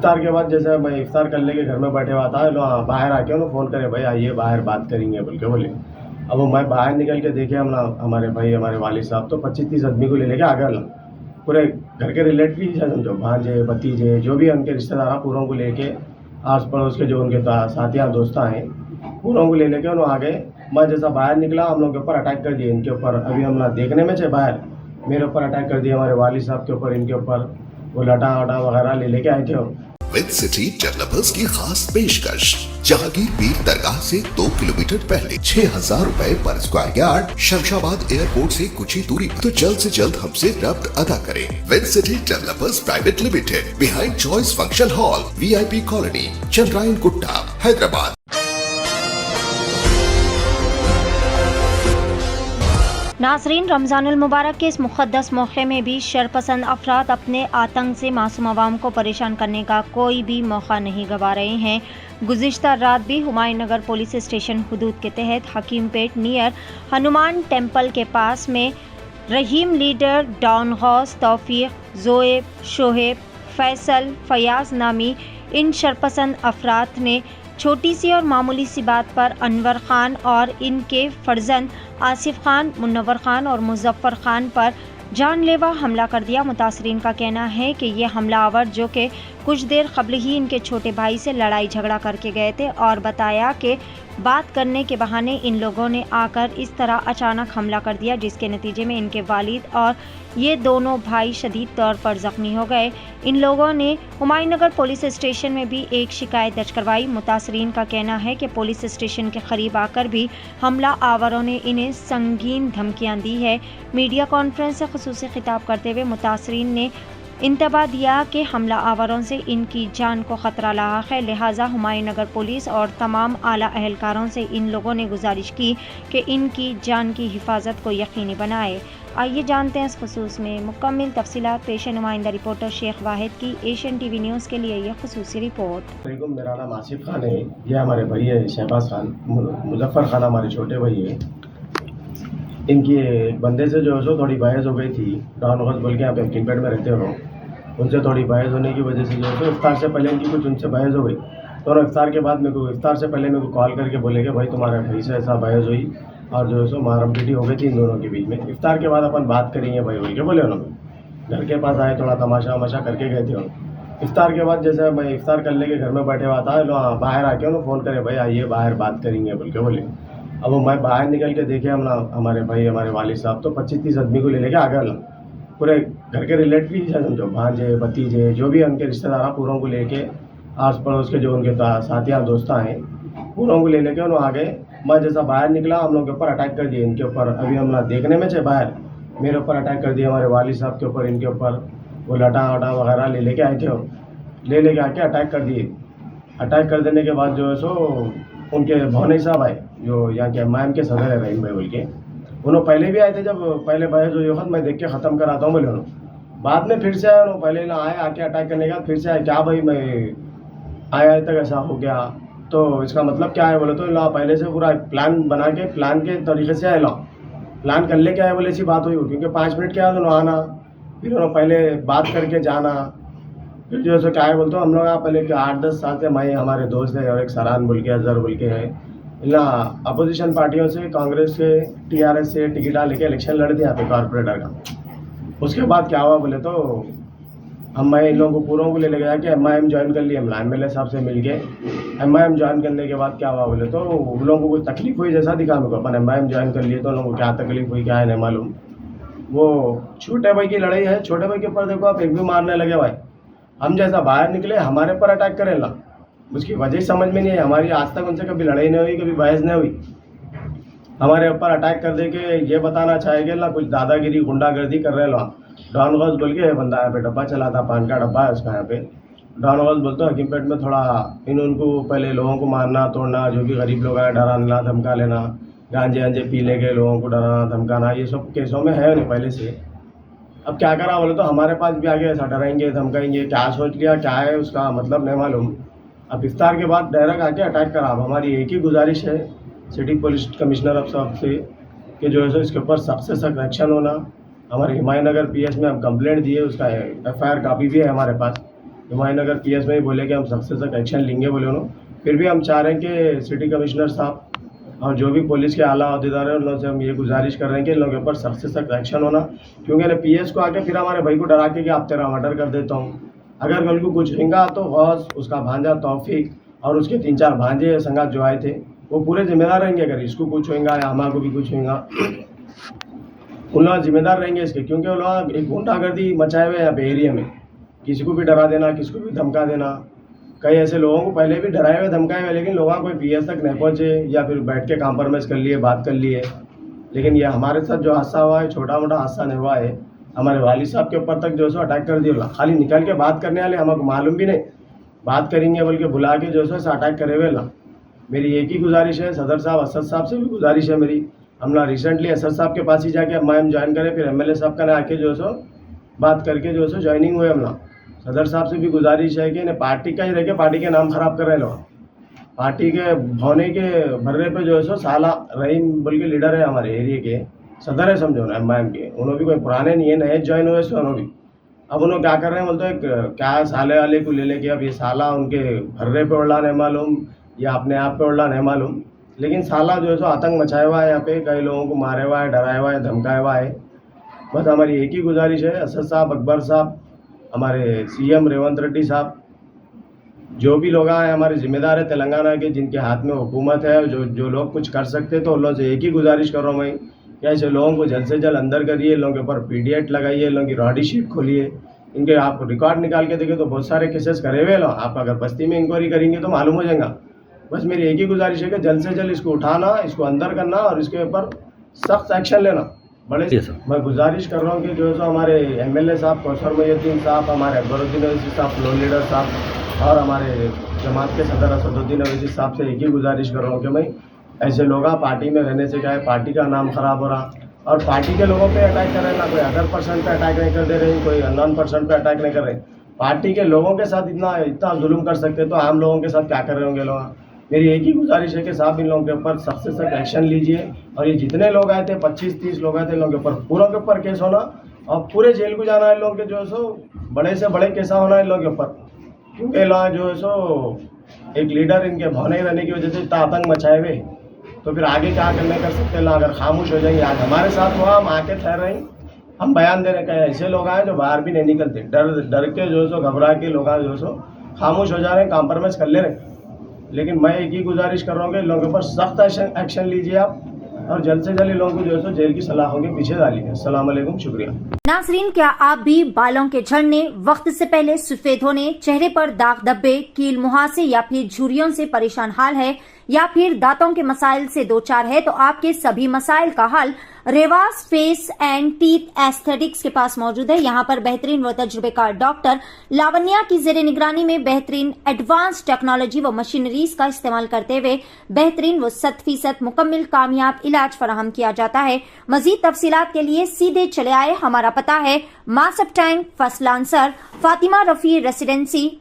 इफ्तार के बाद जैसे मैं इफ्तार करने के घर में बैठे हुआ था, लो बाहर आके उन्होंने फ़ोन करे, भाई आइए बाहर बात करेंगे बोल के बोले। अब वो मैं बाहर निकल के देखे, हम ना हमारे भाई हमारे वालिद साहब तो 25-30 आदमी को ले लेके आ गए। पूरे घर के रिलेटिव है, समझो भांजे भतीजे जो भी उनके रिश्तेदार हैं पूरों को लेके, आस पड़ोस के जो उनके साथियाँ दोस्ता हैं पूरों को ले लेके उन्होंने आ गए। मैं जैसा बाहर निकला हम लोग के ऊपर अटैक कर दिए, इनके ऊपर अभी हम ना देखने में चाहे बाहर मेरे ऊपर अटैक कर दिया, हमारे वालिद साहब के ऊपर, इनके ऊपर वो लटा वटा वगैरह ले लेके आए थे। विद सिटी डेवलपर्स की खास पेशकश, जहांगीर पीर दरगाह से 2 किलोमीटर पहले 6,000 रुपए पर स्क्वायर यार्ड, शमशाबाद एयरपोर्ट से कुछ ही दूरी, तो जल्द से जल्द हमसे रब्त अदा करें। With city developers private limited, behind choice function hall, VIP colony, Chandrayangutta, Hyderabad. नाज़रीन, रमज़ानुल मुबारक के इस मुक़द्दस मौके में भी शरपसंद अफराद अपने आतंक से मासूम अवाम को परेशान करने का कोई भी मौका नहीं गंवा रहे हैं। गुज़िश्ता रात भी हुमायूं नगर पुलिस स्टेशन हुदूद के तहत हकीमपेट नियर हनुमान टेम्पल के पास में रहीम लीडर, डॉन गौस, तौफीक, जोएब, शोहेब, फैसल, फयाज नामी इन शरपसंद अफराद ने छोटी सी और मामूली सी बात पर अनवर खान और इनके फर्जंद आसिफ खान, मुनव्वर खान और मुजफ्फर खान पर जानलेवा हमला कर दिया। मुतासरीन का कहना है कि ये हमलावर, जो कि कुछ देर कबल ही इनके छोटे भाई से लड़ाई झगड़ा करके गए थे, और बताया कि बात करने के बहाने इन लोगों ने आकर इस तरह अचानक हमला कर दिया, जिसके नतीजे में इनके वालिद और ये दोनों भाई शदीद तौर पर ज़ख्मी हो गए। इन लोगों ने हुमायूं नगर पुलिस स्टेशन में भी एक शिकायत दर्ज करवाई। मुतासरीन का कहना है कि पुलिस स्टेशन के करीब आकर भी हमला आवरों ने इन्हें संगीन धमकियां दी है। मीडिया कॉन्फ्रेंस से खुसूसी खिताब करते हुए मुतासरीन ने इंतबाह दिया कि हमला आवरों से इनकी जान को ख़तरा लाक है, लिहाजा हुमायूं नगर पुलिस और तमाम आला अहलकारों से इन लोगों ने गुजारिश की कि इनकी जान की हिफाजत को यकीनी बनाए। आइए जानते हैं इस खुसूस में मुकम्मल तफसीलात। पेश नुमाइंदा रिपोर्टर शेख वाहिद की एशियन TV न्यूज़ के लिए यह खुसूसी रिपोर्ट। मेरा नाम आसिफ खान है, ये हमारे भाई है शहबाज खान, मुजफ्फर खान हमारे छोटे भाई है। इनकी एक बंदे से जो है सो थोड़ी बहस हो गई थी, डॉन गौस बोल के यहाँ पे हकीमपेट में रहते हो, उनसे थोड़ी बहस होने की वजह से जो है इफ्तार से पहले इनकी कुछ उनसे बहस हो गई। तो इफ्तार के बाद मेरे को इफ्तार से पहले मेरे को कॉल करके बोले कि भाई तुम्हारे भाई से ऐसा बहस हुई और जो है सो मारम पीटी हो गई थी इन दोनों के बीच में। इफ्तार के बाद अपन बात करेंगे भाई बोल के बोले उन्होंने। घर के पास आए, थोड़ा तमाशा वमाशा करके गए थे उन्होंने। इफ्तार के बाद जैसे मैं इफ्तार करने के घर में बैठे हुआ था, लो बाहर आके उन्होंने फ़ोन करे, भाई आइए बाहर बात करेंगे बोल के बोले। अब वो मैं बाहर निकल के देखे, हम ना हमारे भाई हमारे वालिद साहब तो 25-30 आदमी को ले लेके आ गए। पूरे घर के रिलेटिव है, समझो भांजे भतीजे जो भी उनके रिश्तेदार हैं पूरों को लेके, आस पड़ोस के जो उनके साथियाँ दोस्ता हैं पूरों को ले लेके उन्होंने आ गए। मैं जैसा बाहर निकला हम लोग के ऊपर अटैक कर दिए, इनके ऊपर अभी हम ना देखने में चाहे बाहर मेरे ऊपर अटैक कर दिया, हमारे वालिद साहब के ऊपर, इनके ऊपर वो लटा वटा वगैरह ले लेके आए थे, ले लेके आके अटैक कर दिए। अटैक कर देने के बाद जो है सो उनके भौने साहब आए, जो यहाँ के MIM के सदर है रहीम भाई बोल के, उन्होंने पहले भी आए थे। जब पहले बहस हुई वक्त मैं देख के ख़त्म कराता हूँ बोले उन्होंने, बाद में फिर से आए उन्होंने, पहले ना आए आके अटैक करने के बाद फिर से आए, क्या भाई मैं आया तक ऐसा हो गया तो इसका मतलब क्या है बोले तो ला पहले से पूरा प्लान बना के प्लान के तरीके से आए, ला प्लान कर ले के आए बोले, ऐसी बात हुई। क्योंकि 5 मिनट के बाद उन्होंने आना, फिर उन्होंने पहले बात करके जाना, फिर जो है क्या है बोलते हम लोग यहाँ पहले 8-10 साल से मैं हमारे दोस्त है और एक सरान बोल के अजहर बोल के है, ना अपोजिशन पार्टियों से कांग्रेस से TRS से टिकट लेके इलेक्शन लड़े थे यहाँ पे कॉर्पोरेटर का। उसके बाद क्या हुआ बोले तो मैं इन लोगों को पूरों को ले गया कि MIM ज्वाइन कर लिया, MLA साहब से मिल के MIM ज्वाइन करने के बाद क्या हुआ बोले तो उन लोगों को कुछ तकलीफ हुई जैसा दिखा मेरे को। अपन MIM ज्वाइन कर लिए तो उन लोगों को क्या तकलीफ हुई क्या है नहीं मालूम। वो छोटे भाई की लड़ाई है, छोटे भाई के ऊपर देखो आप एक भी मारने लगे भाई, हम जैसा बाहर निकले हमारे ऊपर अटैक करें ला, उसकी वजह समझ में नहीं है। हमारी आज तक उनसे कभी लड़ाई नहीं हुई, कभी बहस नहीं हुई, हमारे ऊपर अटैक कर दे के ये बताना चाहेंगे ना कुछ दादागिरी गुंडागर्दी कर रहे लो। डॉन गौस बोल के बंदा यहाँ पे डब्बा चलाता, पान का डब्बा है उसका यहाँ पे। डॉन गौस बोलते हैं हकीमपेट में थोड़ा उनको पहले लोगों को मारना तोड़ना, जो भी गरीब लोग आए डराना धमका लेना, गांजे अंजे पी ले गए लोगों को डराना धमकाना, ये सब केसों में है नहीं पहले से। अब क्या करा बोले तो हमारे पास भी आगे ऐसा डराएंगे धमकाएंगे, क्या सोच लिया क्या है उसका मतलब नहीं मालूम। अब इफ्तार के बाद डायरेक्ट आके अटैक करा। अब हमारी एक ही गुजारिश है सिटी पुलिस कमिश्नर अब साहब से कि जो है सो इसके ऊपर सबसे सख्त एक्शन होना। हमारे हुमायूं नगर PS में हम कंप्लेंट दिए, उसका FIR कापी भी है हमारे पास, हुमायूंनगर पीएस में ही बोले कि हम सख्त से सख्त एक्शन लेंगे बोले उन्होंने। फिर भी हम चाह रहे हैं कि सिटी कमिश्नर साहब और जो भी पुलिस के आला अहदेदार हैं उन लोगों से हम ये गुजारिश कर रहे हैं कि इन लोगों के ऊपर सख्त से सख्त एक्शन होना, क्योंकि ना पीएस को आके फिर हमारे भाई को डरा के कि आप तेरा मर्डर कर देता हूँ। अगर कल को कुछ होगा तो गौस, उसका भांजा तौफीक और उसके 3-4 भांजे संगात जो आए थे वो पूरे जिम्मेदार रहेंगे। अगर इसको कुछ होगा या हमारे को भी कुछ होगा, उन लोग जिम्मेदार रहेंगे इसके, क्योंकि वो लोग एक गुंडागर्दी मचाए हुए यहाँ पे एरिया में, किसी को भी डरा देना, किसी को भी धमका देना। कई ऐसे लोगों को पहले भी डराए हुए धमकाए हुए, लेकिन लोगों कोई पीएस तक नहीं पहुँचे या फिर बैठ के कॉम्प्रोमाइज़ कर लिए, बात कर लिए। लेकिन ये हमारे साथ जो हादसा हुआ है, छोटा मोटा हादसा नहीं हुआ है। हमारे वालिद साहब के ऊपर तक जो है सो अटैक कर दिया, खाली निकल के बात करने वाले, हमको मालूम भी नहीं बात करेंगे बोल के बुला के जो है सो अटैक करे हुए ला। मेरी एक ही गुजारिश है, सदर साहब असद साहब से भी गुजारिश है मेरी, हम ना रिसेंटली असद साहब के पास ही जाके अब मैम ज्वाइन करें, फिर एमएलए साहब का ना आके जो है सो बात करके जो है सो ज्वाइनिंग हुए हम ना। सदर साहब से भी गुजारिश है कि पार्टी का ही रह के पार्टी के नाम खराब कर रहे लोग। पार्टी के भौने के भर्रे पे जो है सो साला रहीम बोल के लीडर है हमारे एरिया के, सदर है समझो ना मैम के, उन्होंने भी कोई पुराने नहीं है, नए ज्वाइन हुए सो उन्होंने भी। अब उन्होंने क्या कर रहे हैं बोलते हैं क्या साले वाले को ले लेके अब ये साला उनके भर्रे पे उड़ना नहीं मालूम या अपने आप पे उड़ना नहीं मालूम, लेकिन साला जो है सो आतंक मचाया हुआ है यहाँ पे, कई लोगों को मारे हुआ है, डराया हुआ है, धमकाया हुआ है। बस हमारी एक ही गुजारिश है, असद साहब, अकबर साहब, हमारे सीएम रेवंत रेड्डी साहब, जो भी लोग हैं हमारे जिम्मेदार है तेलंगाना के, जिनके हाथ में हुकूमत है, जो लोग कुछ कर सकते, तो उन लोगों से एक ही गुजारिश कर रहा हूँ मैं कि ऐसे लोगों को जल्द से जल्द अंदर करिए, लोगों के ऊपर पीडीएट लगाइए, लोगों की रॉडी शीट खोलिए, इनके आप रिकॉर्ड निकाल के देखें तो बहुत सारे केसेस करे हुए लोग, आप अगर बस्ती में इंक्वायरी करेंगे तो मालूम हो जाएगा। बस मेरी एक ही गुजारिश है कि जल्द से जल्द इसको उठाना, इसको अंदर करना और इसके ऊपर सख्त एक्शन लेना। बड़े मैं गुजारिश कर रहा हूँ कि जो है सो हमारे एमएलए साहब कौसर मोहिउद्दीन साहब, हमारे अकबरुद्दीन अवैसी साहब, फ्लोर लीडर साहब और हमारे जमात के सदर असदुद्दीन अवैसी साहब से एक ही गुजारिश कर रहा हूँ कि भाई ऐसे लोग पार्टी में रहने से क्या है, पार्टी का नाम खराब हो रहा और पार्टी के लोगों पे अटैक कर रहे हैं, ना कोई अदर पर्सन पे अटैक नहीं कर दे रहे, कोई अननोन पर्सन पे अटैक नहीं कर रहे। पार्टी के लोगों के साथ इतना जुल्म कर सकते तो आम लोगों के साथ क्या कर रहे होंगे लोग। मेरी एक ही गुजारिश है कि साहब इन लोगों के ऊपर सख्त से सख्त एक्शन लीजिए और ये जितने लोग आए थे 25-30 लोग आए थे, इन लोगों के ऊपर पूरों के ऊपर केस होना और पूरे जेल को जाना, इन लोगों के जो है सो बड़े से बड़े केस होना इन लोगों के ऊपर, क्योंकि लोग जो है सो एक लीडर इनके भौने रहने की वजह से इतना आतंक मचाए हुए, तो फिर आगे क्या करने कर सकते लोग अगर खामोश हो जाएंगे। आज हमारे साथ हुआ, हम आके ठहर रहे हैं, हम बयान दे रहे हैं। ऐसे लोग आए जो बाहर भी नहीं निकलते, डर के जो है सो घबरा के लोग जो है सो खामोश हो जा रहे हैं, कॉम्प्रोमाइज़ कर ले रहे हैं। लेकिन मैं एक ही गुजारिश कर रहा हूँ कि लोगों के ऊपर सख्त एक्शन लीजिए आप और जल्द से जल्द लोगों को जो है सो जेल की सलाहों के पीछे डालिए। अस्सलाम वालेकुम, शुक्रिया। नाज़रीन, क्या आप भी बालों के झड़ने, वक्त से पहले सफेद होने, चेहरे पर दाग धब्बे, कील मुहासे या फिर झुर्रियों से परेशान हाल है या फिर दांतों के मसाइल से दो चार है, तो आपके सभी मसाइल का हल Revas face and teeth aesthetics के पास मौजूद है। यहाँ पर बेहतरीन व तजुर्बेकार डॉक्टर लावण्या की जेरे निगरानी में बेहतरीन एडवांस टेक्नोलॉजी व मशीनरीज का इस्तेमाल करते हुए बेहतरीन व 100% मुकम्मल कामयाब इलाज फराहम किया जाता है। मजीद तफसीलात के लिए सीधे चले आए, हमारा पता है Masab tank, first lancer, Fatima Rafi residency,